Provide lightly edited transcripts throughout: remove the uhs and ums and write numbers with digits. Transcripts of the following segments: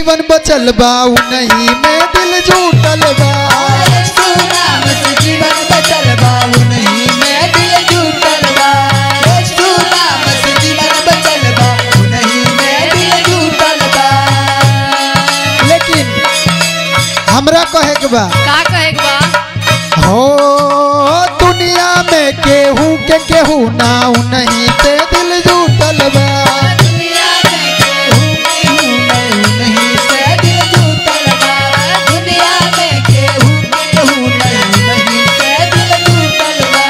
जीवन बचल बा नहीं में दिल जुटल बा। यीशु नाम से जीवन बचल बा नहीं में दिल जुटल बा। यीशु नाम से जीवन बचल बा नहीं में दिल जुटल बा। लेकिन हमरा कहे के बा का कहे के बा हो दुनिया में केहू के केहू ना नहीं ते दिल जुटल बा। दुनिया में केहू नहीं से दिल जुटल बा। दुनिया में केहू नहीं से दिल जुटल बा।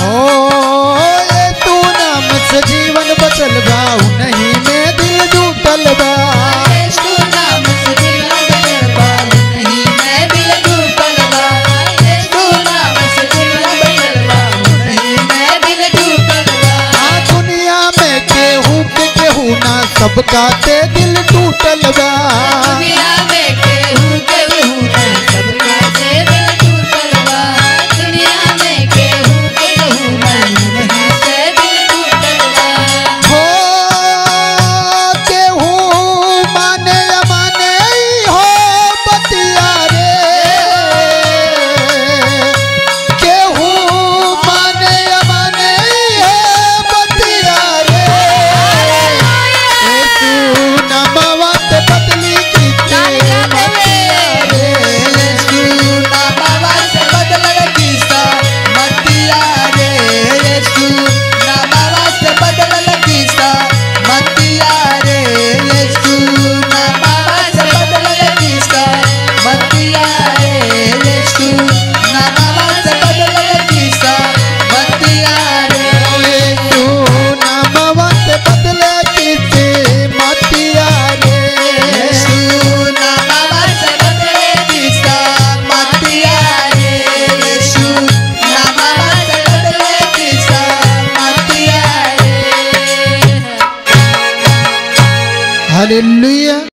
हो ये तू नाम से जीवन बचल बा नहीं में दिल जुटल बा। यीशु नाम से जीवन बचल बा नहीं में दिल जुटल बा। यीशु नाम से जीवन बचल बा नहीं में दिल जुटल बा। दुनिया में केहू के केहू ना सबका ते दिल टूटल बा। दुनिया में केहू नहीं सबका से दिल जुटल बा। दुनिया में केहू नहीं से दिल जुटल बा। हो केहू माने अमाने हो बतिया रे। केहू माने अमाने हो बतिया रे। तू नमवा ते बदली की यीशु नामवा से बदलल किस्सा मतिया रे। यीशु नामवा से बदलल किस्सा मतिया रे। यीशु नामवा से बदलल किस्सा मतिया रे। यीशु नामवा से बदलल किस्सा मतिया रे। तू नमवा ते बदले किसे मतिया रे। यीशु नामवा से बदलल किस्सा मतिया रे। यीशु नामवा से बदलल किस्सा मतिया रे। हालेलुया।